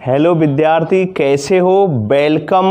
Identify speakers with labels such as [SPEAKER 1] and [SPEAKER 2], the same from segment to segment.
[SPEAKER 1] Hello विद्यार्थी, कैसे हो? वेलकम।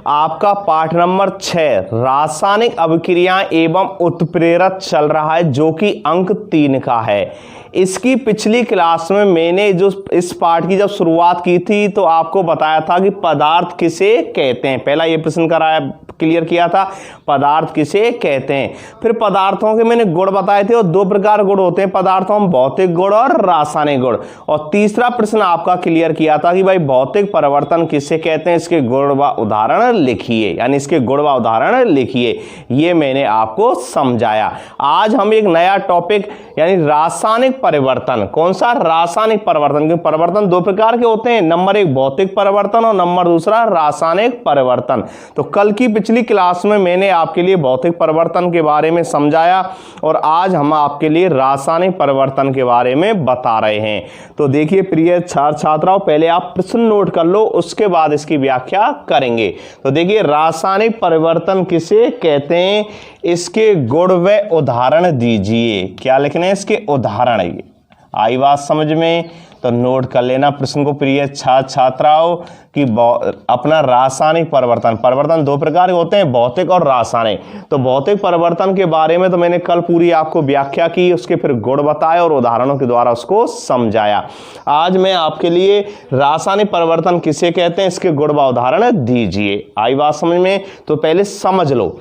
[SPEAKER 1] आपका पाठ नंबर 6 रासायनिक अभिक्रियाएं एवं उत्प्रेरक चल रहा है, जो कि अंक 3 का है। इसकी पिछली क्लास में मैंने जो इस पाठ की जब शुरुआत की थी तो आपको बताया था कि पदार्थ किसे कहते हैं। पहला ये प्रश्न कराया, क्लियर किया था, पदार्थ किसे कहते हैं। फिर पदार्थों के मैंने गुण बताए थे और दो प्रकार गुण होते हैं पदार्थों में, भौतिक गुण और रासायनिक गुण। और तीसरा प्रश्न आपका क्लियर किया था कि भाई भौतिक परिवर्तन किसे कहते हैं, इसके गुण व उदाहरण लिखिए, यानी इसके गुण व उदाहरण लिखिए। ये मैंने आपको समझाया। आज हम एक नया टॉपिक यानी रासायनिक परिवर्तन। कौन सा? रासायनिक परिवर्तन। क्योंकि परिवर्तन दो प्रकार के होते हैं, नंबर 1 भौतिक परिवर्तन और नंबर दूसरा रासायनिक परिवर्तन। तो कल की पिछली क्लास में मैंने आपके लिए भौतिक परिवर्तन के बारे में समझाया और आज हम आपके लिए रासायनिक परिवर्तन के बारे में बता रहे हैं। तो देखिए प्रिय छात्र छात्राओं, पहले आप प्रश्न नोट कर लो, उसके बाद इसकी व्याख्या करेंगे। तो देखिए, रासायनिक परिवर्तन किसे कहते हैं, इसके गुण व उदाहरण दीजिए। क्या लिखने हैं? इसके उदाहरण। आई बात समझ में? तो नोट कर लेना प्रश्न को प्रिय छात्र छात्राओं कि अपना रासायनिक परिवर्तन दो प्रकार के होते हैं, भौतिक और रासायनिक। तो भौतिक परिवर्तन के बारे में तो मैंने कल पूरी आपको व्याख्या की, उसके फिर गुण बताए और उदाहरणों के द्वारा उसको समझाया। आज मैं आपके लिए रासायनिक परिवर्तन किसे कहते हैं, इसके गुण व उदाहरण दीजिए। आई बात समझ में? तो पहले समझ लो,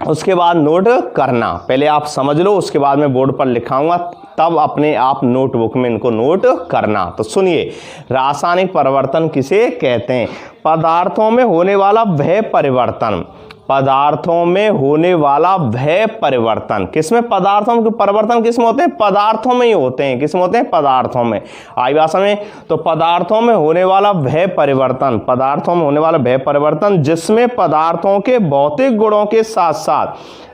[SPEAKER 1] उसके बाद नोट करना। पहले आप समझ लो, उसके बाद मैं बोर्ड पर लिखाऊंगा, तब अपने आप नोटबुक में इनको नोट करना। तो सुनिए, रासायनिक परिवर्तन किसे कहते हैं? पदार्थों में होने वाला वह परिवर्तन। पदार्थों में होने वाला वह परिवर्तन। किसमें? पदार्थों में। परिवर्तन किसमें होते हैं? पदार्थों में ही होते हैं। किसमें होते हैं? पदार्थों में। आई बात समझ में? तो पदार्थों में होने वाला वह परिवर्तन, पदार्थों में होने वाला वह परिवर्तन जिसमें पदार्थों के भौतिक गुणों के साथ साथ,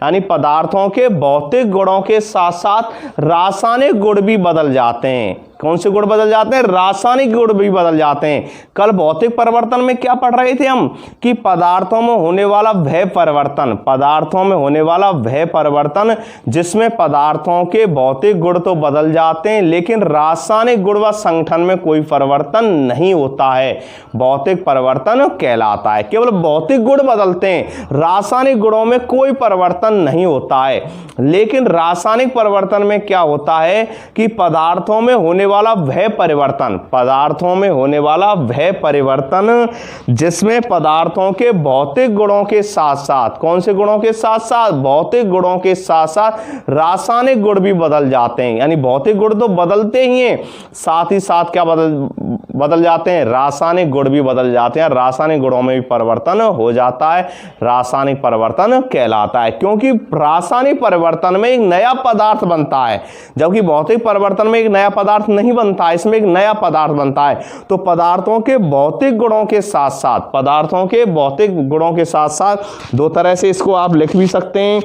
[SPEAKER 1] यानी पदार्थों के भौतिक गुणों के साथ साथ रासायनिक गुण भी बदल जाते हैं। कौन से गुण बदल जाते हैं? रासायनिक गुण भी बदल जाते हैं। कल भौतिक परिवर्तन में क्या पढ़ रहे थे हम कि पदार्थों में होने वाला वह परिवर्तन, पदार्थों में होने वाला वह परिवर्तन जिसमें पदार्थों के भौतिक गुण तो बदल जाते हैं लेकिन रासायनिक गुण व संगठन में कोई परिवर्तन नहीं होता है, भौतिक परिवर्तन कहलाता है। केवल भौतिक गुण बदलते हैं, रासायनिक गुणों में कोई परिवर्तन नहीं होता है। लेकिन रासायनिक परिवर्तन में क्या होता है कि पदार्थों में होने वाला वह परिवर्तन, पदार्थों में होने वाला वह परिवर्तन जिसमें पदार्थों के भौतिक गुणों के साथ साथ, कौन से गुणों के साथ साथ? भौतिक गुणों के साथ साथ रासायनिक गुण भी बदल जाते हैं। यानी भौतिक गुण तो बदलते ही हैं, साथ ही साथ क्या बदल जाते हैं? रासायनिक गुण भी बदल जाते हैं। रासायनिक गुणों में भी परिवर्तन हो जाता है, रासायनिक परिवर्तन कहलाता है। क्योंकि रासायनिक परिवर्तन में एक नया पदार्थ बनता है, जबकि भौतिक परिवर्तन में एक नया पदार्थ नहीं बनता है, इसमें एक नया पदार्थ बनता है। तो पदार्थों के भौतिक गुणों के साथ साथ, पदार्थों के भौतिक गुणों के साथ साथ दो तरह से इसको आप लिख भी सकते हैं।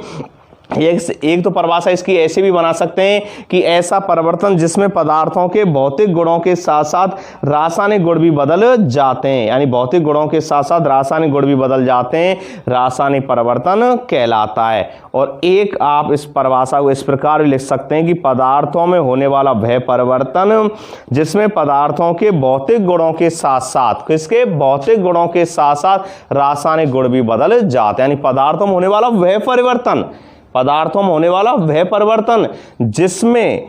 [SPEAKER 1] एक तो परिभाषा इसकी ऐसे भी बना सकते हैं कि ऐसा परिवर्तन जिसमें पदार्थों के भौतिक गुणों के साथ साथ रासायनिक गुण भी बदल जाते हैं, यानी भौतिक गुणों के साथ साथ रासायनिक गुण भी बदल जाते हैं, रासायनिक परिवर्तन कहलाता है। और एक आप इस परिभाषा को इस प्रकार भी लिख सकते हैं कि पदार्थों में होने वाला वह परिवर्तन जिसमें पदार्थों के भौतिक गुणों के साथ साथ, किसके? भौतिक गुणों के साथ साथ रासायनिक गुण भी बदल जाते हैं। यानी पदार्थों में होने वाला वह परिवर्तन, पदार्थों में होने वाला वह परिवर्तन जिसमें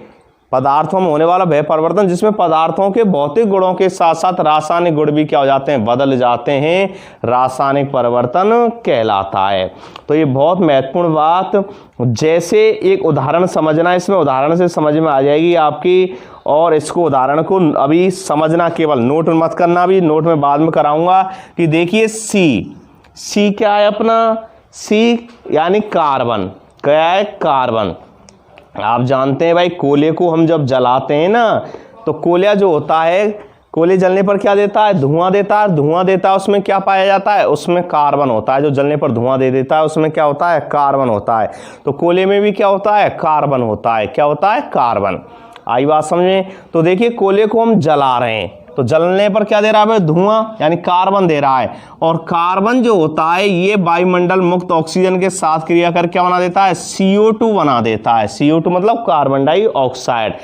[SPEAKER 1] पदार्थों में होने वाला वह परिवर्तन जिसमें पदार्थों के भौतिक गुणों के साथ साथ रासायनिक गुण भी क्या हो जाते हैं? बदल जाते हैं, रासायनिक परिवर्तन कहलाता है। तो ये बहुत महत्वपूर्ण बात, जैसे एक उदाहरण समझना, इसमें उदाहरण से समझ में आ जाएगी आपकी। और इसको उदाहरण को अभी समझना, केवल नोट मत करना, भी नोट में बाद में कराऊंगा। कि देखिए सी क्या है अपना? सी यानी कार्बन। क्या है? कार्बन। आप जानते हैं भाई, कोयले को हम जब जलाते हैं ना, तो कोयला जो होता है, कोयले जलने पर क्या देता है? धुआं देता है। धुआं देता है, उसमें क्या पाया जाता है? उसमें कार्बन होता है। जो जलने पर धुआं दे देता है उसमें क्या होता है? कार्बन होता है। तो कोयले में भी क्या होता है? कार्बन होता है। क्या होता है? कार्बन। आई बात समझे? तो देखिए, कोयले को हम जला रहे हैं, तो जलने पर क्या दे रहा है? धुआं, यानी कार्बन दे रहा है। और कार्बन जो होता है ये वायुमंडल मुक्त ऑक्सीजन के साथ क्रिया कर क्या बना देता है? CO2 बना देता है। CO2 मतलब कार्बन डाइऑक्साइड।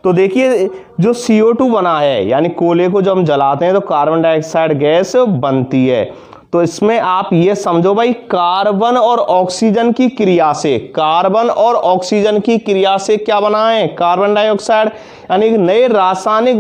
[SPEAKER 1] तो देखिए जो CO2 बना है, यानी कोयले को जब हम जलाते हैं तो कार्बन डाइऑक्साइड गैस बनती है। तो इसमें आप ये समझो भाई, कार्बन और ऑक्सीजन की क्रिया से, कार्बन और ऑक्सीजन की क्रिया से क्या बना है, कार्बन डाइऑक्साइड, यानी एक नए रासायनिक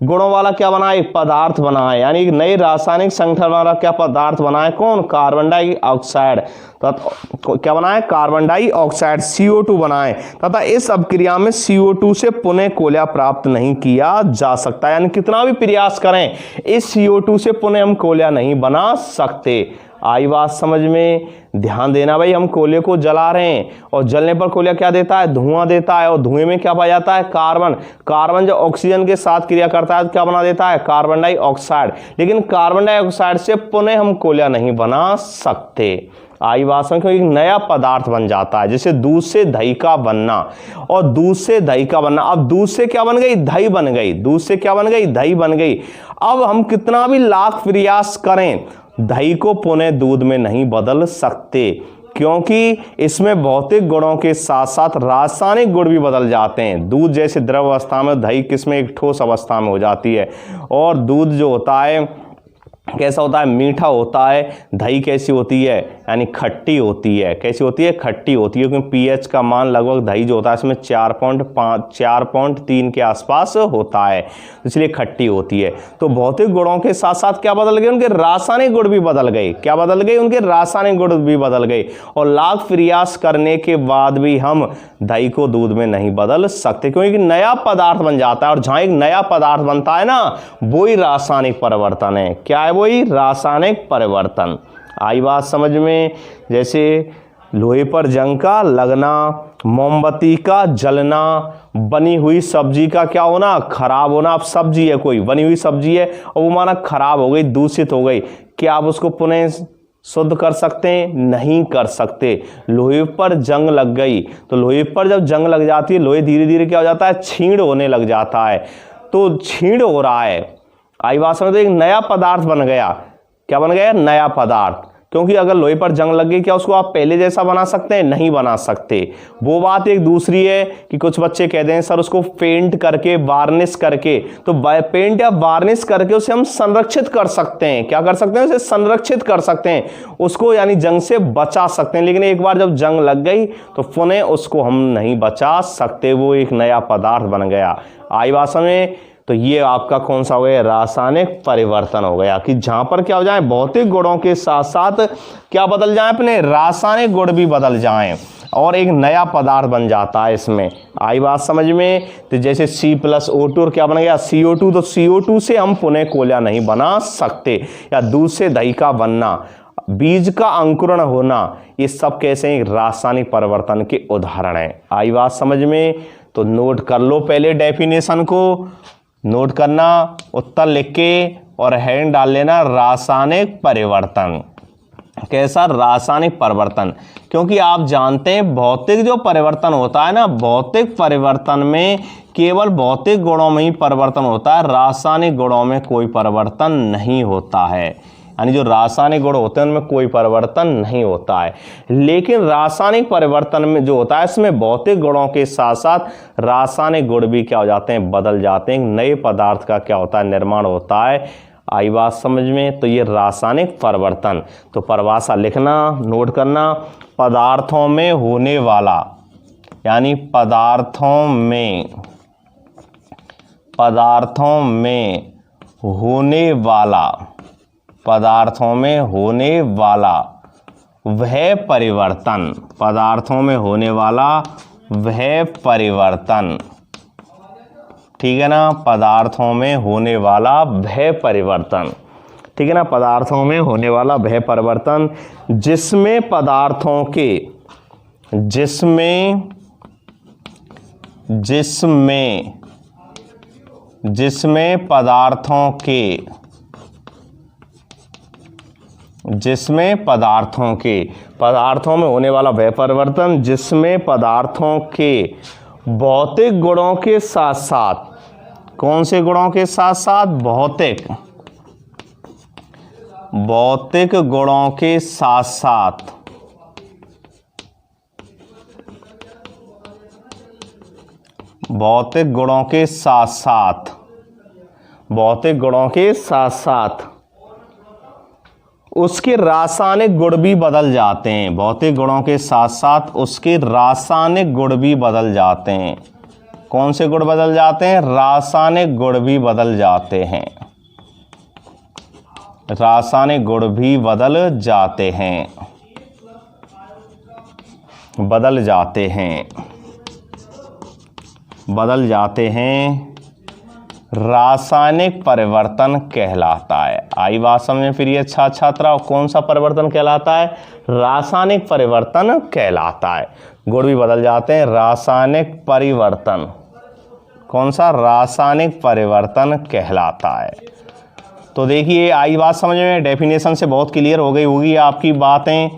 [SPEAKER 1] गुणों वाला क्या बना है, एक पदार्थ बना है, यानी एक नए रासायनिक संगठन वाला क्या पदार्थ बना है, कौन, कार्बन डाइऑक्साइड। तो क्या बना है, कार्बन डाइऑक्साइड, CO2 बना है, तथा इस अभिक्रिया में CO2 से पुनः कोयला प्राप्त नहीं किया जा सकता, यानी कितना भी प्रयास करें इस CO2 से पुनः हम कोयला नहीं बना सकते। आई बात समझ में, ध्यान देना भाई, हम कोयले को जला रहे हैं और जलने पर कोयला क्या देता है, धुआं देता है, और धुएं में क्या पाया जाता है, कार्बन। कार्बन जब ऑक्सीजन के साथ क्रिया करता है तो क्या बना देता है, कार्बन डाइऑक्साइड। लेकिन कार्बन डाइऑक्साइड से पुनः हम कोयला नहीं बना सकते। आई बात समझ, एक नया पदार्थ बन जाता है, जैसे दूध से दही का बनना, और दूध से दही का बनना, अब दूध से क्या बन गई, दही बन गई, दूध से क्या बन गई, दही बन गई। अब हम कितना भी लाख प्रयास करें दही को पुनः दूध में नहीं बदल सकते, क्योंकि इसमें भौतिक गुणों के साथ साथ रासायनिक गुण भी बदल जाते हैं। दूध जैसे द्रव अवस्था में, दही किसमें, एक ठोस अवस्था में हो जाती है। और दूध जो होता है कैसा होता है, मीठा होता है। दही कैसी होती है, यानी खट्टी होती है। कैसी होती है, खट्टी होती है, क्योंकि pH का मान लगभग दही जो होता है इसमें 4.3 के आसपास होता है, इसलिए खट्टी होती है। तो भौतिक गुणों के साथ साथ क्या बदल गए, उनके रासायनिक गुण भी बदल गए। क्या बदल गए, उनके रासायनिक गुण भी बदल गए। और लाख प्रयास करने के बाद भी हम दही को दूध में नहीं बदल सकते, क्योंकि नया पदार्थ बन जाता है। और जहां एक नया पदार्थ बनता है ना, वही रासायनिक परिवर्तन है। क्या है, वही रासायनिक परिवर्तन। आई बात समझ में, जैसे लोहे पर जंग का लगना, मोमबत्ती का जलना, बनी हुई सब्जी का क्या होना, खराब होना। अब सब्जी है, कोई बनी हुई सब्जी है और वो माना खराब हो गई, दूषित हो गई, क्या आप उसको पुनः शुद्ध कर सकते हैं, नहीं कर सकते। लोहे पर जंग लग गई, तो लोहे पर जब जंग लग जाती है, लोहे धीरे धीरे क्या हो जाता है, छीण होने लग जाता है। तो छीण हो रहा है, आई बात समझ, तो एक नया पदार्थ बन गया। क्या बन गया, नया पदार्थ। क्योंकि अगर लोहे पर जंग लग गई, क्या उसको आप पहले जैसा बना सकते हैं, नहीं बना सकते। वो बात एक दूसरी है कि कुछ बच्चे कहते हैं सर उसको पेंट करके, वार्निश करके, तो पेंट या वार्निश करके उसे हम संरक्षित कर सकते हैं। क्या कर सकते हैं, उसे संरक्षित कर सकते हैं, उसको यानी जंग से बचा सकते हैं। लेकिन एक बार जब जंग लग गई तो पुनः उसको हम नहीं बचा सकते, वो एक नया पदार्थ बन गया। आई बात समझ। तो ये आपका कौन सा हो गया, रासायनिक परिवर्तन हो गया, कि जहां पर क्या हो जाए, भौतिक गुणों के साथ साथ क्या बदल जाए, अपने रासायनिक गुण भी बदल जाएं और एक नया पदार्थ बन जाता है इसमें। आई बात समझ में। तो जैसे C+O2 क्या बन गया, CO2। तो CO2 से हम पुनः कोयला नहीं बना सकते। या दूध से दही का बनना, बीज का अंकुरण होना, ये सब कैसे हैं, रासायनिक परिवर्तन के उदाहरण हैं। आई बात समझ में। तो नोट कर लो पहले डेफिनेशन को, नोट करना, उत्तर लिख के और हेडिंग डाल लेना, रासायनिक परिवर्तन। कैसा, रासायनिक परिवर्तन। क्योंकि आप जानते हैं भौतिक जो परिवर्तन होता है ना, भौतिक परिवर्तन में केवल भौतिक गुणों में ही परिवर्तन होता है, रासायनिक गुणों में कोई परिवर्तन नहीं होता है। यानी जो रासायनिक गुण होते हैं उनमें कोई परिवर्तन नहीं होता है। लेकिन रासायनिक परिवर्तन में जो होता है, इसमें भौतिक गुणों के साथ साथ रासायनिक गुण भी क्या हो जाते हैं, बदल जाते हैं। नए पदार्थ का क्या होता है, निर्माण होता है। आई बात समझ में। तो ये रासायनिक परिवर्तन। तो परिभाषा लिखना, नोट करना, पदार्थों में होने वाला, यानी पदार्थों में होने वाला, पदार्थों में होने वाला वह परिवर्तन, पदार्थों में होने वाला वह परिवर्तन, ठीक है ना, पदार्थों में होने वाला वह परिवर्तन, ठीक है ना, पदार्थों में होने वाला वह परिवर्तन जिसमें पदार्थों के, जिसमें पदार्थों के, पदार्थों में होने वाला वह परिवर्तन जिसमें पदार्थों के भौतिक गुणों के साथ साथ, कौन से गुणों के साथ साथ, भौतिक गुणों के साथ साथ भौतिक गुणों के साथ साथ, भौतिक गुणों के साथ साथ उसके रासायनिक गुण भी बदल जाते हैं। भौतिक गुणों के साथ साथ उसके रासायनिक गुण भी बदल जाते हैं। कौन से गुण बदल जाते हैं? रासायनिक गुण भी बदल जाते हैं। रासायनिक गुण भी बदल जाते हैं, बदल जाते हैं, बदल जाते हैं। रासायनिक परिवर्तन कहलाता है। आई बात समझ में? फिर ये छात्राओं, कौन सा परिवर्तन कहलाता है? रासायनिक परिवर्तन कहलाता है। गुण भी बदल जाते हैं, रासायनिक परिवर्तन। कौन सा? रासायनिक परिवर्तन कहलाता है। तो देखिए, आई बात समझ में? डेफिनेशन से बहुत क्लियर हो गई होगी आपकी बातें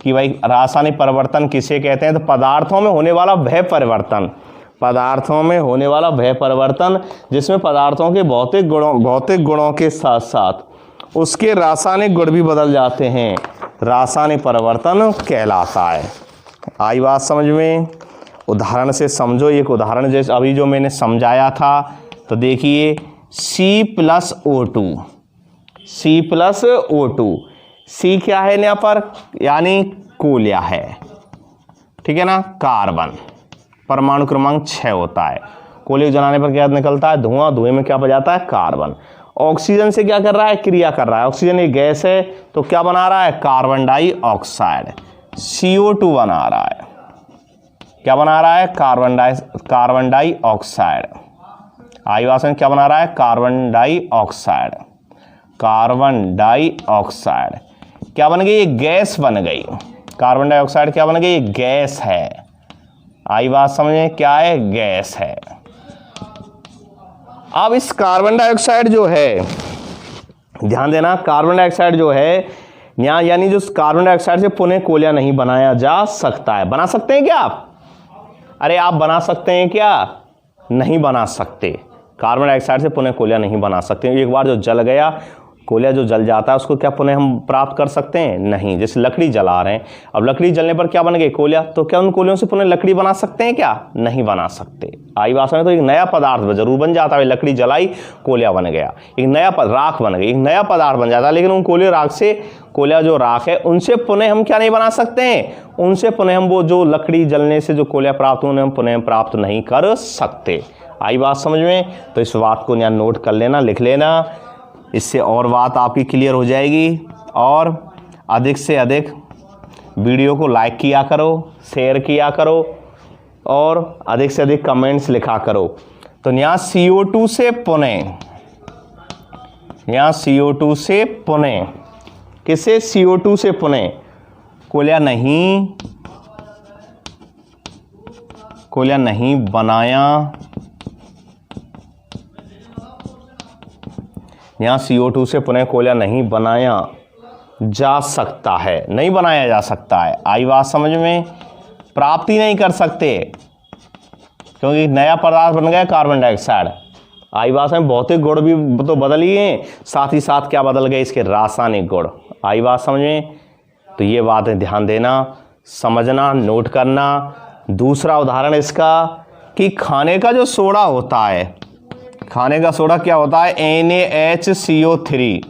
[SPEAKER 1] कि भाई रासायनिक परिवर्तन किसे कहते हैं। तो पदार्थों में होने वाला वह परिवर्तन, पदार्थों में होने वाला वह परिवर्तन जिसमें पदार्थों के भौतिक गुणों के साथ साथ उसके रासायनिक गुण भी बदल जाते हैं, रासायनिक परिवर्तन कहलाता है। आई बात समझ में? उदाहरण से समझो। एक उदाहरण जैसे अभी जो मैंने समझाया था, तो देखिए C+O2, C+O2, C क्या है यहाँ पर? यानी कोयला है, ठीक है ना। कार्बन, परमाणु क्रमांक 6 होता है। कोयले जलाने पर क्या निकलता है? धुआं। धुएं में क्या बन जाता है? कार्बन। ऑक्सीजन से क्या कर रहा है? क्रिया कर रहा है। ऑक्सीजन एक गैस है, तो क्या बना रहा है? कार्बन डाइऑक्साइड, CO2 बना रहा है। क्या बना रहा है? Carbon dioxide. आयुवासन क्या बना रहा है? Carbon dioxide, carbon dioxide. क्या बन गई? एक गैस बन गई। कार्बन डाइऑक्साइड क्या बन गई? एक गैस है। आई बात समझे? क्या है? गैस है। अब इस कार्बन डाइऑक्साइड जो है, ध्यान देना, कार्बन डाइऑक्साइड जो है यहाँ, यानी जो कार्बन डाइऑक्साइड से पुनः कोयला नहीं बनाया जा सकता है। बना सकते हैं क्या आप? अरे आप बना सकते हैं क्या? नहीं बना सकते। कार्बन डाइऑक्साइड से पुनः कोयला नहीं बना सकते। एक बार जो जल गया, कोयला जो जल जाता है, उसको क्या पुनः हम प्राप्त कर सकते हैं? नहीं। जैसे लकड़ी जला रहे हैं, अब लकड़ी जलने पर क्या बन गई? कोयला। तो क्या उन कोयलों से पुनः लकड़ी बना सकते हैं क्या? नहीं बना सकते। आई बात में? तो एक नया पदार्थ जरूर बन जाता है। लकड़ी जलाई, कोयला बन गया, एक नया राख बन गई, एक नया पदार्थ बन जाता है। लेकिन उन कोयले राख से, कोयला जो राख है, उनसे पुनः हम क्या नहीं बना सकते हैं? उनसे पुनः हम वो जो लकड़ी जलने से जो कोयला प्राप्त हुए, उन्हें हम पुनः प्राप्त नहीं कर सकते। आई बात समझ में? तो इस बात को यहाँ नोट कर लेना, लिख लेना। इससे और बात आपकी क्लियर हो जाएगी। और अधिक से अधिक वीडियो को लाइक किया करो, शेयर किया करो और अधिक से अधिक कमेंट्स लिखा करो। तो यहाँ CO2 से पुनः, यहाँ CO2 से पुनः, किसे? CO2 से पुनः कोयला नहीं बनाया, यहाँ CO2 से पुनः कोयला नहीं बनाया जा सकता है, नहीं बनाया जा सकता है। आई बात समझ में? प्राप्ति नहीं कर सकते, क्योंकि नया पदार्थ बन गया कार्बन डाइऑक्साइड। आई बात में? भौतिक गुण भी तो बदल ही हैं, साथ ही साथ क्या बदल गए? इसके रासायनिक गुण। आई बात समझ में? तो ये बातें ध्यान देना, समझना, नोट करना। दूसरा उदाहरण इसका कि खाने का जो सोडा होता है, खाने का सोडा क्या होता है? NaHCO3।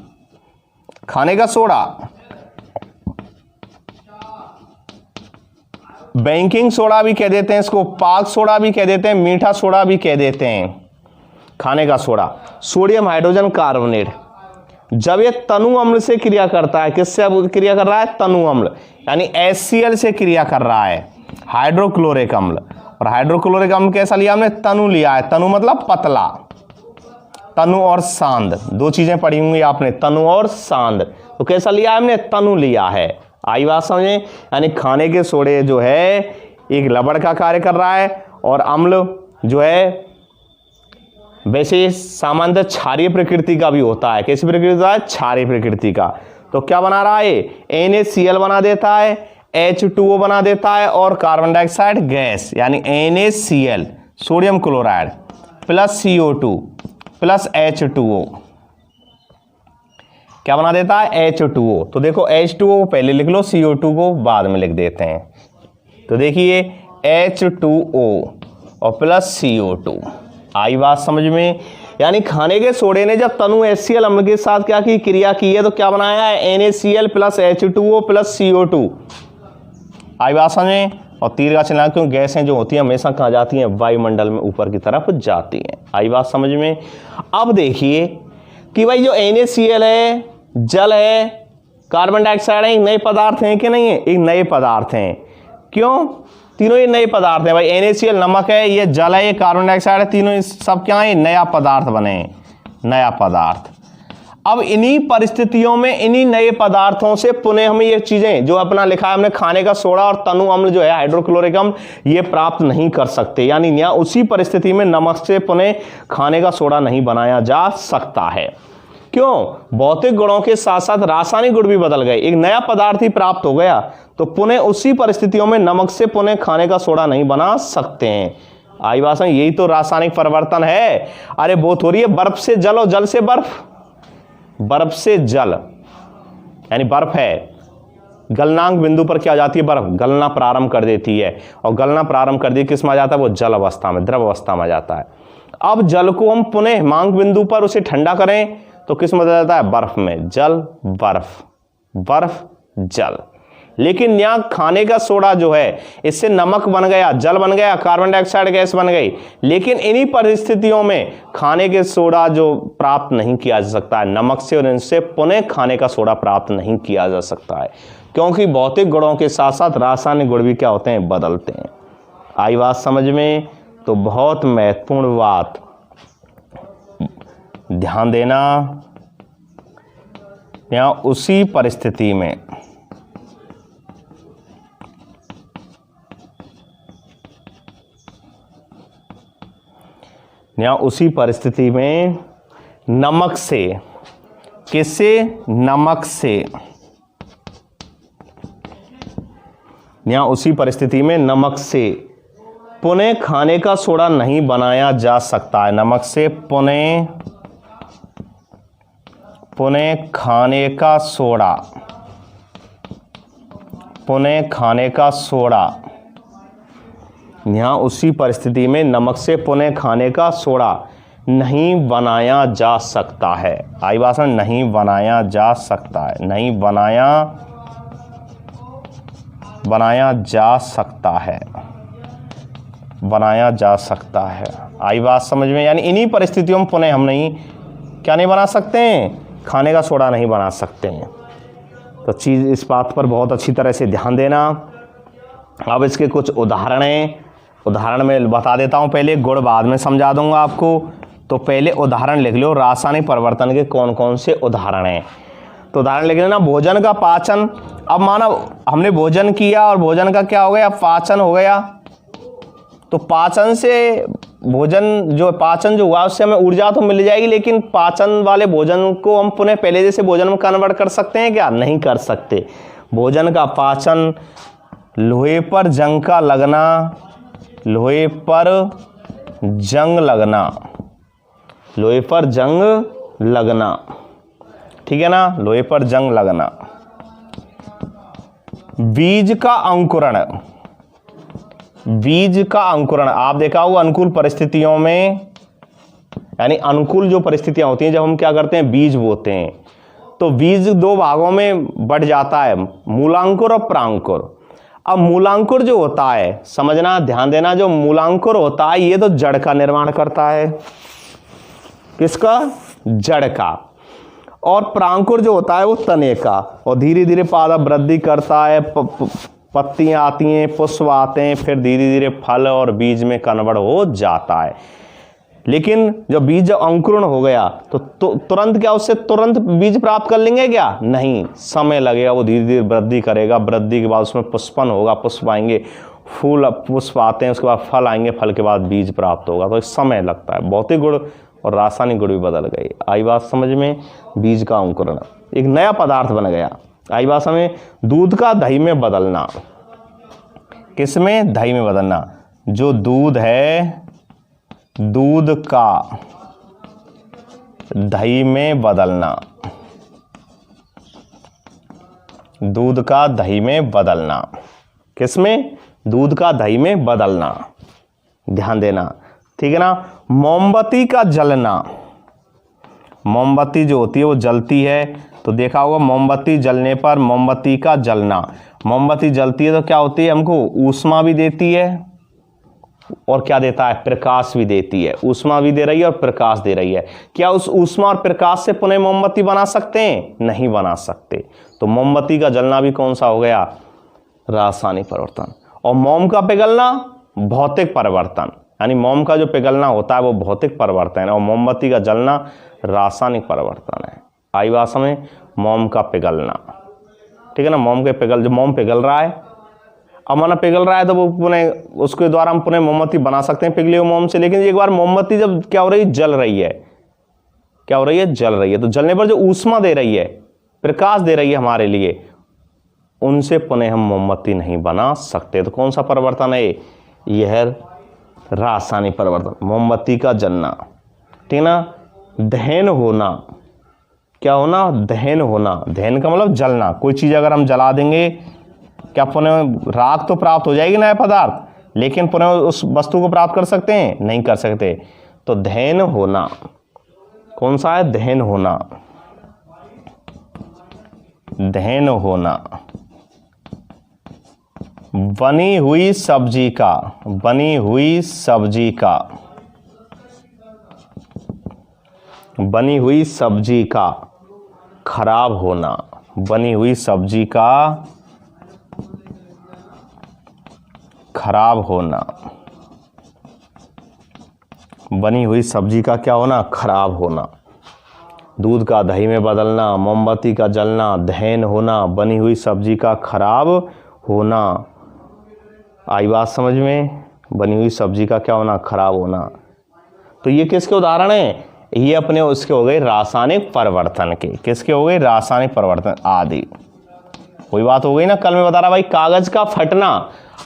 [SPEAKER 1] खाने का सोडा, बेकिंग सोडा भी कह देते हैं इसको, पाक सोडा भी कह देते हैं, मीठा सोडा भी कह देते हैं। खाने का सोडा, सोडियम हाइड्रोजन कार्बोनेट, जब ये तनु अम्ल से क्रिया करता है, किससे अब क्रिया कर रहा है? तनु अम्ल, यानी HCl से क्रिया कर रहा है, हाइड्रोक्लोरिक अम्ल। और हाइड्रोक्लोरिक अम्ल कैसा लिया हमने? तनु लिया है। तनु मतलब पतला। तनु और सांद, दो चीजें पढ़ी होंगी आपने, तनु और सांद। तो कैसा लिया है हमने? तनु लिया है। आई बात समझे? यानी खाने के सोडे जो है एक लवण का कार्य कर रहा है, और अम्ल जो है वैसे सामान्यतः क्षारीय प्रकृति का भी होता है। कैसी प्रकृति का है? क्षारीय प्रकृति का। तो क्या बना रहा है? NaCl बना देता है, H2O बना देता है, और कार्बन डाइऑक्साइड गैस यानी NaCl, sodium chloride plus CO2 plus H2O क्या बना देता है? H2O। तो देखो H2O को पहले लिख लो, CO2 को बाद में लिख देते हैं। तो देखिए H2O और प्लस CO2। आई बात समझ में? यानी खाने के सोडे ने जब तनु HCl अम्ल के साथ क्या की क्रिया की है तो क्या बनाया है NaCl plus H2O plus CO2। आई बात समझ में? और तीर का चिन्ह क्यों गैसें जो होती हैं हमेशा कहाँ जाती हैं वायुमंडल में ऊपर की तरफ जाती हैं। आई बात समझ में? अब देखिए कि भाई जो NaCl है, जल है, कार्बन डाइऑक्साइड है, एक नए पदार्थ हैं कि नहीं है? एक नए पदार्थ हैं। क्यों? तीनों ये नए पदार्थ हैं भाई। NaCl नमक है, ये जल है, ये कार्बन डाइऑक्साइड है, तीनों सब क्या है? नया पदार्थ बने, नया पदार्थ। अब इन्हीं परिस्थितियों में इन्हीं नए पदार्थों से पुनः हमें ये चीजें जो अपना लिखा है हमने खाने का सोडा और तनु अम्ल जो है हाइड्रोक्लोरिक अम्ल ये प्राप्त नहीं कर सकते। यानी यहाँ उसी परिस्थिति में नमक से पुनः खाने का सोडा नहीं बनाया जा सकता है। क्यों? भौतिक गुणों के साथ साथ रासायनिक गुण भी बदल गए, एक नया पदार्थ ही प्राप्त हो गया तो पुनः उसी परिस्थितियों में नमक से पुनः खाने का सोडा नहीं बना सकते हैं। आई बात समझ? यही तो रासायनिक परिवर्तन है। अरे वो थोड़ी है बर्फ से जल और जल से बर्फ, बर्फ से जल, यानी बर्फ है गलनांक बिंदु पर क्या जाती है? बर्फ गलना प्रारंभ कर देती है और गलना प्रारंभ कर दी किस में आ जाता है? वो जल अवस्था में, द्रव अवस्था में आ जाता है। अब जल को हम पुनः मांग बिंदु पर उसे ठंडा करें तो किस में बदल जाता है? बर्फ में, जल बर्फ, बर्फ जल। लेकिन यहाँ खाने का सोडा जो है इससे नमक बन गया, जल बन गया, कार्बन डाइऑक्साइड गैस बन गई। लेकिन इन्हीं परिस्थितियों में खाने के सोडा जो प्राप्त नहीं किया जा सकता है नमक से, और इनसे पुनः खाने का सोडा प्राप्त नहीं किया जा सकता है क्योंकि भौतिक गुणों के साथ साथ रासायनिक गुण भी क्या होते हैं? बदलते हैं। आई बात समझ में? तो बहुत महत्वपूर्ण बात ध्यान देना, यहाँ उसी परिस्थिति में उसी परिस्थिति में नमक से, किससे? नमक से, उसी परिस्थिति में नमक से पुनः खाने का सोडा नहीं बनाया जा सकता है। नमक से पुनः खाने का सोडा, पुनः खाने का सोडा, यहाँ उसी परिस्थिति में नमक से पुनः खाने का सोडा नहीं बनाया जा सकता है। आई बात समझ? नहीं बनाया जा सकता है, नहीं बनाया जा सकता है, बनाया जा सकता है। आई बात समझ में? यानी इन्हीं परिस्थितियों में पुनः हम नहीं क्या नहीं बना सकते हैं? खाने का सोडा नहीं बना सकते हैं। तो चीज़ इस बात पर बहुत अच्छी तरह से ध्यान देना। अब इसके कुछ उदाहरण में बता देता हूँ, पहले गुण बाद में समझा दूंगा आपको। तो पहले उदाहरण लिख लो, रासायनिक परिवर्तन के कौन कौन से उदाहरण हैं। तो उदाहरण लिख लेना, भोजन का पाचन। अब माना हमने भोजन किया और भोजन का क्या हो गया? पाचन हो गया। तो पाचन से पाचन जो हुआ उससे हमें ऊर्जा तो मिल जाएगी, लेकिन पाचन वाले भोजन को हम पुनः पहले जैसे भोजन में कन्वर्ट कर सकते हैं क्या? नहीं कर सकते। भोजन का पाचन, लोहे पर जंग का लगना, लोहे पर जंग लगना, लोहे पर जंग लगना, ठीक है ना? लोहे पर जंग लगना। बीज का अंकुरण, बीज का अंकुरण आप देखा होगा अनुकूल परिस्थितियों में, यानी अनुकूल जो परिस्थितियां होती हैं जब हम क्या करते हैं? बीज बोते हैं। तो बीज दो भागों में बढ़ जाता है, मूलांकुर और प्रांकुर। अब मूलांकुर जो होता है, समझना, ध्यान देना, जो मूलांकुर होता है ये तो जड़ का निर्माण करता है। किसका? जड़ का। और प्रांकुर जो होता है वो तने का, और धीरे धीरे पौधा वृद्धि करता है, पत्तियां आती हैं, पुष्प आते हैं, फिर धीरे धीरे फल और बीज में कन्वर्ट हो जाता है। लेकिन जब बीज अंकुरण हो गया तो तुरंत क्या उससे तुरंत बीज प्राप्त कर लेंगे क्या? नहीं, समय लगेगा, वो धीरे धीरे वृद्धि करेगा। वृद्धि के बाद उसमें पुष्पन होगा, पुष्प आएंगे, फूल पुष्प आते हैं, उसके बाद फल आएंगे, फल के बाद बीज प्राप्त होगा। तो समय लगता है। भौतिक गुण और रासायनिक गुण भी बदल गए। आई बात समझ में? बीज का अंकुरण, एक नया पदार्थ बन गया। आई बात समझ? दूध का दही में बदलना। किस में? दही में बदलना। जो दूध है, दूध का दही में बदलना, दूध का दही में बदलना। किस में? दूध का दही में बदलना। ध्यान देना, ठीक है ना। मोमबत्ती का जलना, मोमबत्ती जो होती है वो जलती है, तो देखा होगा मोमबत्ती जलने पर, मोमबत्ती का जलना, मोमबत्ती जलती है तो क्या होती है, हमको ऊष्मा भी देती है और क्या देता है, प्रकाश भी देती है। ऊष्मा भी दे रही है और प्रकाश दे रही है। क्या उस ऊष्मा और प्रकाश से पुनः मोमबत्ती बना सकते हैं? नहीं बना सकते। तो मोमबत्ती का जलना भी कौन सा हो गया, रासायनिक परिवर्तन। और मोम का पिघलना भौतिक परिवर्तन, यानी मोम का जो पिघलना होता है वो भौतिक परिवर्तन है और मोमबत्ती का जलना रासायनिक परिवर्तन है। आई बात समझ, मोम का पिघलना, ठीक है ना। मोम के पिघल, जो मोम पिघल रहा है, अब माना पिघल रहा है तो वो पुनः उसके द्वारा हम पुनः मोमबत्ती बना सकते हैं पिघले हुए मोम से। लेकिन एक बार मोमबत्ती जब क्या हो रही है, जल रही है, क्या हो रही है, जल रही है, तो जलने पर जो ऊष्मा दे रही है, प्रकाश दे रही है हमारे लिए, उनसे पुनः हम मोमबत्ती नहीं बना सकते। तो कौन सा परिवर्तन है, यह रासायनिक परिवर्तन। मोमबत्ती का जलना, ठीक ना। दहन होना, क्या होना, दहन होना। दहन का मतलब जलना। कोई चीज अगर हम जला देंगे, क्या पुनः राख तो प्राप्त हो जाएगी नया पदार्थ, लेकिन पुनः उस वस्तु को प्राप्त कर सकते हैं? नहीं कर सकते। तो दहन होना कौन सा है, दहन होना, दहन होना। बनी हुई सब्जी का, बनी हुई सब्जी का, बनी हुई सब्जी का खराब होना, बनी हुई सब्जी का खराब होना, बनी हुई सब्जी का क्या होना, खराब होना। दूध का दही में बदलना, मोमबत्ती का जलना, दहन होना, बनी हुई सब्जी का खराब होना। आई बात समझ में, बनी हुई सब्जी का क्या होना, खराब होना। तो ये किसके उदाहरण हैं, ये अपने उसके हो गए रासायनिक परिवर्तन के। किसके हो गए, रासायनिक परिवर्तन आदि। कोई बात हो गई ना। कल मैं बता रहा भाई कागज का फटना।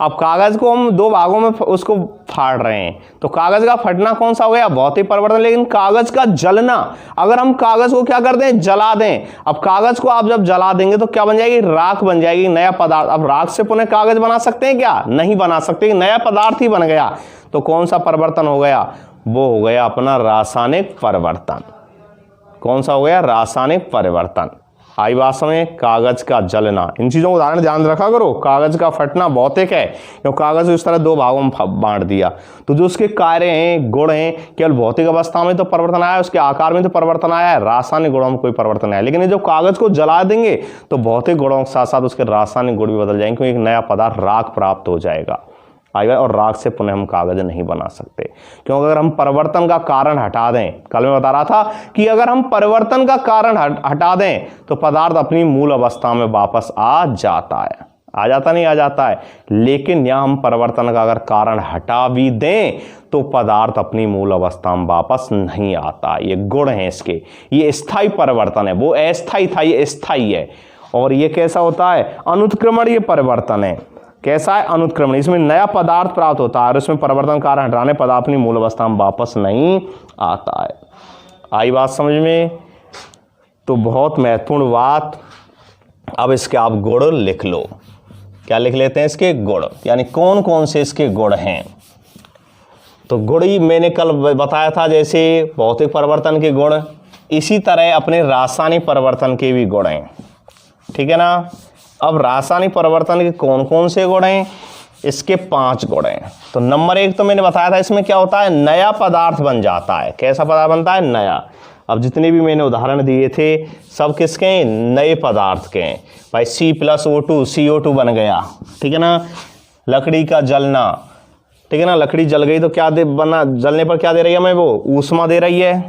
[SPEAKER 1] अब कागज को हम दो भागों में उसको फाड़ रहे हैं, तो कागज का फटना कौन सा हो गया, भौतिक परिवर्तन। लेकिन कागज का जलना, अगर हम कागज को क्या कर दें, जला दें। अब कागज को आप जब जला देंगे तो क्या बन जाएगी, राख बन जाएगी, नया पदार्थ। अब राख से पुनः कागज बना सकते हैं क्या, नहीं बना सकते, नया पदार्थ ही बन गया। तो कौन सा परिवर्तन हो गया, वो हो गया अपना रासायनिक परिवर्तन। कौन सा हो गया, रासायनिक परिवर्तन। आई बात समझ, कागज का जलना। इन चीजों को उदाहरण ध्यान रखा करो। कागज का फटना भौतिक है, क्योंकि कागज को इस तरह दो भागों में बांट दिया। तो जो उसके कार्य हैं, गुण हैं, केवल भौतिक अवस्था में तो परिवर्तन आया है, उसके आकार में तो परिवर्तन आया है, रासायनिक गुणों में कोई परिवर्तन नहीं आया। लेकिन जब कागज को जला देंगे तो भौतिक गुणों के साथ साथ उसके रासायनिक गुण भी बदल जाएंगे, क्योंकि एक नया पदार्थ राख प्राप्त हो जाएगा। आएगा, और राख से पुनः हम कागज नहीं बना सकते। क्योंकि अगर हम परिवर्तन का कारण हटा दें, कल मैं बता रहा था कि अगर हम परिवर्तन का कारण हटा दें तो पदार्थ अपनी मूल अवस्था में वापस आ जाता है। आ जाता नहीं, आ जाता है। लेकिन यहां हम परिवर्तन का अगर कारण हटा भी दें तो पदार्थ अपनी मूल अवस्था में वापस नहीं आता। ये गुण है इसके। ये स्थायी परिवर्तन है, वो अस्थायी था, ये स्थायी है। और ये कैसा होता है, अनुत्क्रमण ये परिवर्तन है। कैसा है, अनुत्क्रमण। इसमें नया पदार्थ प्राप्त होता है और इसमें परिवर्तन कारण हटाने पदार्थ अपनी मूल अवस्था में वापस नहीं आता है। आई बात समझ में। तो बहुत महत्वपूर्ण बात। अब इसके आप गुण लिख लो। क्या लिख लेते हैं, इसके गुण, यानी कौन कौन से इसके गुण हैं। तो गुण ही मैंने कल बताया था, जैसे भौतिक परिवर्तन के गुण, इसी तरह अपने रासायनिक परिवर्तन के भी गुण हैं, ठीक है ना। अब रासायनिक परिवर्तन के कौन कौन से गुण हैं, इसके 5 गुण हैं। तो नंबर 1 तो मैंने बताया था, इसमें क्या होता है, नया पदार्थ बन जाता है। कैसा पदार्थ बनता है, नया। अब जितने भी मैंने उदाहरण दिए थे सब किसके हैं, नए पदार्थ के हैं। भाई C+O2 CO2 बन गया, ठीक है ना। लकड़ी का जलना, ठीक है ना। लकड़ी जल गई तो क्या बना, जलने पर क्या दे रही है हमें, वो ऊष्मा दे रही है,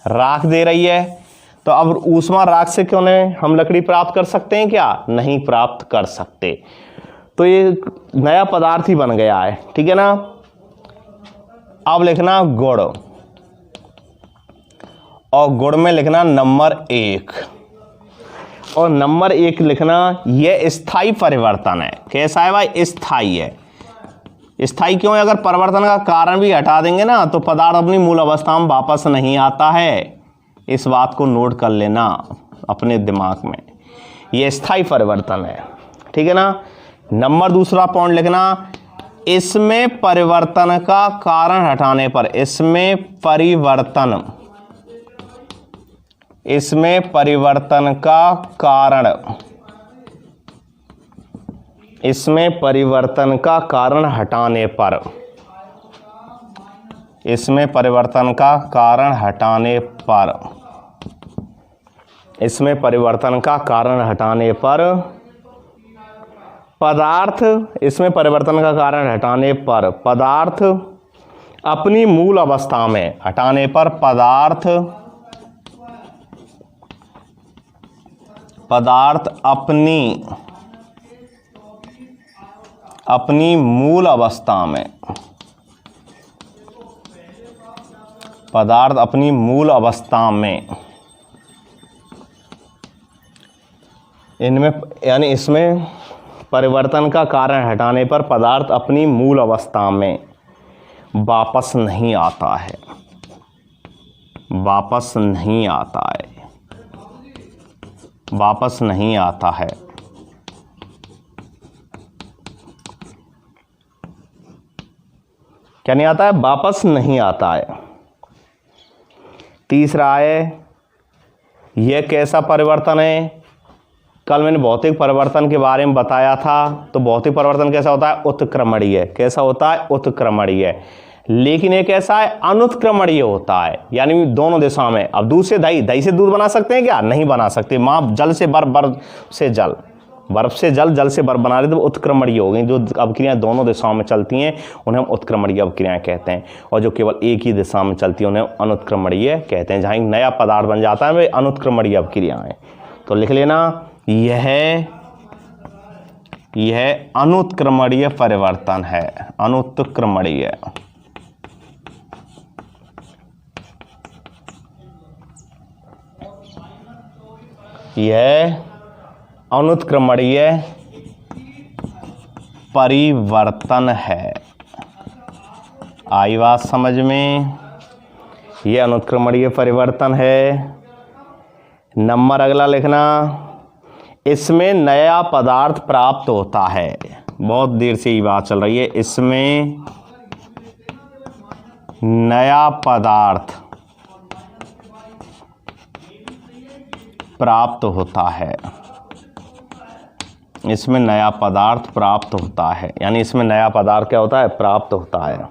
[SPEAKER 1] राख दे रही है। तो अब ऊष्मा राख से क्यों नहीं हम लकड़ी प्राप्त कर सकते हैं, क्या नहीं प्राप्त कर सकते। तो ये नया पदार्थ ही बन गया है, ठीक है ना। अब लिखना गुण, और गुण में लिखना नंबर 1, और नंबर 1 लिखना यह स्थायी परिवर्तन है। कैसा है भाई, स्थायी है। स्थायी क्यों है, अगर परिवर्तन का कारण भी हटा देंगे ना तो पदार्थ अपनी मूल अवस्था में वापस नहीं आता है। इस बात को नोट कर लेना अपने दिमाग में, ये स्थायी परिवर्तन है, ठीक है ना। नंबर दूसरा पॉइंट लिखना, इसमें परिवर्तन का कारण हटाने पर, इसमें परिवर्तन का कारण, इसमें परिवर्तन का कारण हटाने पर, इसमें परिवर्तन का कारण हटाने पर, इसमें परिवर्तन का कारण हटाने पर पदार्थ, इसमें परिवर्तन का कारण हटाने पर पदार्थ अपनी मूल अवस्था में, हटाने पर पदार्थ अपनी मूल अवस्था में, पदार्थ अपनी मूल अवस्था में, इनमें यानी इसमें परिवर्तन का कारण हटाने पर पदार्थ अपनी मूल अवस्था में वापस नहीं आता है, वापस नहीं आता है, वापस नहीं आता है। क्या नहीं आता है? वापस नहीं आता है। तीसरा है, यह कैसा परिवर्तन है? कल मैंने भौतिक परिवर्तन के बारे में बताया था। तो भौतिक परिवर्तन कैसा होता है? उत्क्रमणीय। कैसा होता है? उत्क्रमणीय। लेकिन ये कैसा है? अनुत्क्रमणीय होता है, यानी दोनों दिशा में। अब दूध से दही, दही से दूध बना सकते हैं क्या? नहीं बना सकते। माँ जल से बर्फ, बर्फ से जल, बर्फ से जल, जल से बर्फ बना रहे तो उत्क्रमणीय हो गई। जो अभिक्रियाएं दोनों दिशाओं में चलती हैं उन्हें हम उत्क्रमणीय अभिक्रियाएं कहते हैं, और जो केवल एक ही दिशा में चलती हैं उन्हें अनुत्क्रमणीय कहते हैं। जहाँ एक नया पदार्थ बन जाता है वे अनुत्क्रमणीय अभिक्रियाएं। तो लिख लेना, यह अनुत्क्रमणीय परिवर्तन है, अनुत्क्रमणीय। यह अनुत्क्रमणीय परिवर्तन है। आई बात समझ में? यह अनुत्क्रमणीय परिवर्तन है। नंबर अगला लिखना, इसमें नया पदार्थ प्राप्त होता है। बहुत देर से ये बात चल रही है। इसमें नया पदार्थ प्राप्त होता है, इसमें नया पदार्थ प्राप्त होता है, यानी इसमें नया पदार्थ क्या होता है? प्राप्त होता है।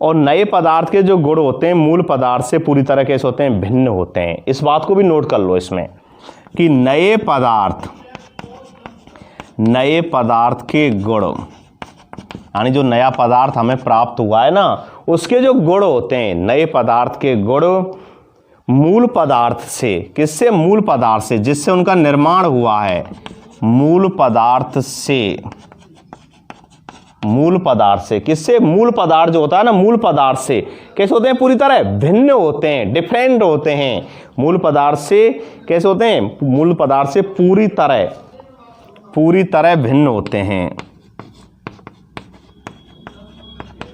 [SPEAKER 1] और नए पदार्थ के जो गुण होते हैं मूल पदार्थ से पूरी तरह कैसे होते हैं? भिन्न होते हैं। इस बात को भी नोट कर लो इसमें कि नए पदार्थ के गुण, यानी जो नया पदार्थ हमें प्राप्त हुआ है ना, उसके जो गुण होते हैं, नए पदार्थ के गुण मूल पदार्थ से, किससे? मूल पदार्थ से, जिससे उनका निर्माण हुआ है, मूल पदार्थ से, मूल पदार्थ से। किससे? मूल पदार्थ जो होता है ना, मूल पदार्थ से कैसे होते हैं? पूरी तरह भिन्न होते हैं, डिफरेंट होते हैं। मूल पदार्थ से कैसे होते हैं? मूल पदार्थ से पूरी तरह भिन्न होते हैं,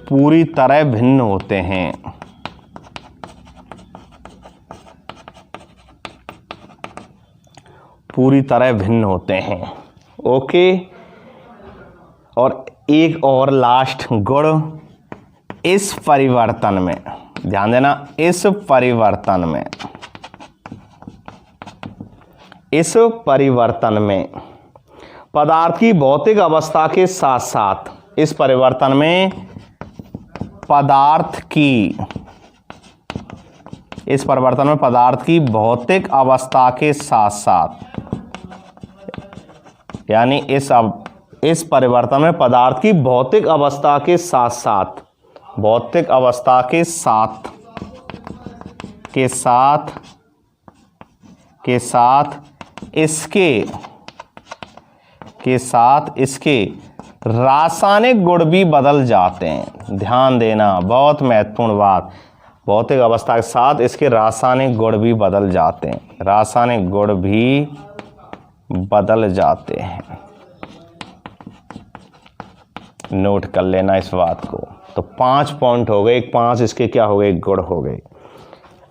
[SPEAKER 1] पूरी तरह भिन्न होते हैं। पूरी तरह भिन्न होते हैं। ओके। और एक और लास्ट गुण इस परिवर्तन में, ध्यान देना, इस परिवर्तन में पदार्थ की भौतिक अवस्था के साथ साथ, इस परिवर्तन में पदार्थ की भौतिक अवस्था के साथ साथ, यानी इस परिवर्तन में पदार्थ की भौतिक अवस्था के साथ साथ, भौतिक अवस्था के साथ इसके रासायनिक गुण भी बदल जाते हैं। ध्यान देना, बहुत महत्वपूर्ण बात। भौतिक अवस्था के साथ इसके रासायनिक गुण भी बदल जाते हैं, रासायनिक गुण भी बदल जाते हैं। नोट कर लेना इस बात को। तो 5 पॉइंट हो गए, 5 इसके क्या हो गए? गुण हो गए।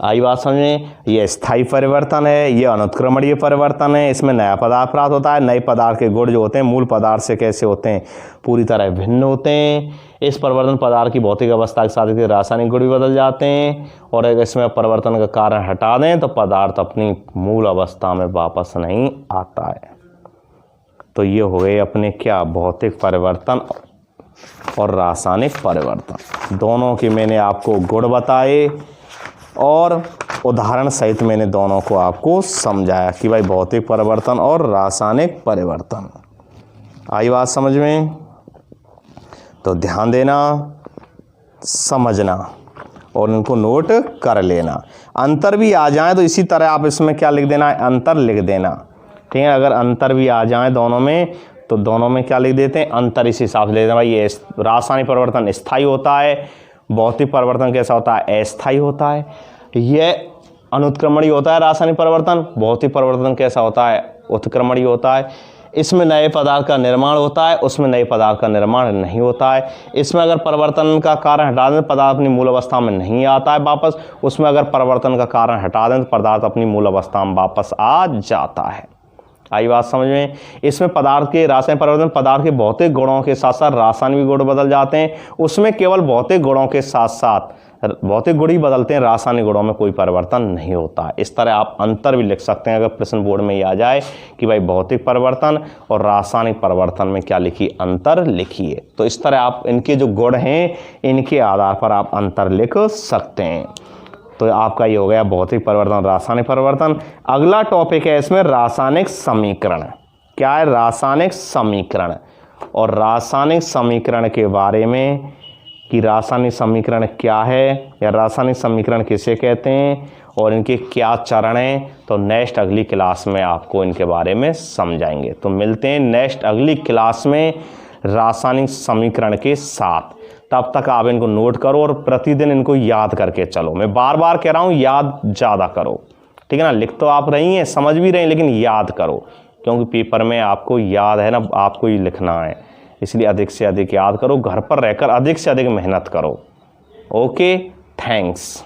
[SPEAKER 1] आई बात समझ में। ये स्थायी परिवर्तन है, ये अनुत्क्रमणीय परिवर्तन है। इसमें नया पदार्थ प्राप्त होता है। नए पदार्थ के गुण जो होते हैं मूल पदार्थ से कैसे होते हैं, पूरी तरह भिन्न होते हैं। इस परिवर्तन पदार्थ की भौतिक अवस्था के साथ इसके रासायनिक गुण भी बदल जाते हैं। और अगर इसमें परिवर्तन का कारण हटा दें तो पदार्थ अपनी मूल अवस्था में वापस नहीं आता है। तो ये हो गए अपने क्या, भौतिक परिवर्तन और रासायनिक परिवर्तन। दोनों के मैंने आपको गुण बताए और उदाहरण सहित मैंने दोनों को आपको समझाया कि भाई भौतिक परिवर्तन और रासायनिक परिवर्तन। आई बात समझ में। तो ध्यान देना, समझना और इनको नोट कर लेना। अंतर भी आ जाए तो इसी तरह आप इसमें क्या लिख देना है, अंतर लिख देना। ठीक है, अगर अंतर भी आ जाए दोनों में तो दोनों में क्या लिख देते हैं, अंतर। इस हिसाब से ले देना भाई, ये रासायनिक परिवर्तन स्थायी होता है, भौतिक परिवर्तन कैसा होता है, अस्थायी होता है। यह अनुत्क्रमणीय होता है रासायनिक परिवर्तन, भौतिक परिवर्तन कैसा होता है, उत्क्रमणीय होता है। इसमें नए पदार्थ का निर्माण होता है, उसमें नए पदार्थ का निर्माण नहीं होता है। इसमें अगर परिवर्तन का कारण हटा दें तो पदार्थ अपनी मूल अवस्था में नहीं आता है वापस, उसमें अगर परिवर्तन का कारण हटा दें तो पदार्थ अपनी मूल अवस्था में वापस आ जाता है। आई बात समझ में। इसमें पदार्थ के रासायनिक परिवर्तन पदार्थ के भौतिक गुणों के साथ साथ रासायनिक गुण बदल जाते हैं। उसमें केवल भौतिक गुणों के साथ साथ भौतिक गुण ही बदलते हैं, रासायनिक गुणों में कोई परिवर्तन नहीं होता है। इस तरह आप अंतर भी लिख सकते हैं अगर प्रश्न बोर्ड में ये आ जाए कि भाई भौतिक परिवर्तन और रासायनिक परिवर्तन में क्या लिखिए, अंतर लिखिए। तो इस तरह आप इनके जो गुण हैं इनके आधार पर आप अंतर लिख सकते हैं। तो आपका ये हो गया भौतिक परिवर्तन, रासायनिक परिवर्तन। अगला टॉपिक है इसमें रासायनिक समीकरण। क्या है, रासायनिक समीकरण। और रासायनिक समीकरण के बारे में कि रासायनिक समीकरण क्या है या रासायनिक समीकरण किसे कहते हैं और इनके क्या चरण हैं, तो नेक्स्ट अगली क्लास में आपको इनके बारे में समझाएंगे। तो मिलते हैं नेक्स्ट अगली क्लास में रासायनिक समीकरण के साथ। तब तक आप इनको नोट करो और प्रतिदिन इनको याद करके चलो। मैं बार बार कह रहा हूँ याद ज़्यादा करो, ठीक है ना। लिख तो आप रही हैं, समझ भी रही हैं, लेकिन याद करो, क्योंकि पेपर में आपको याद है ना, आपको ही लिखना है। इसलिए अधिक से अधिक याद करो, घर पर रहकर अधिक से अधिक मेहनत करो। Okay, thanks.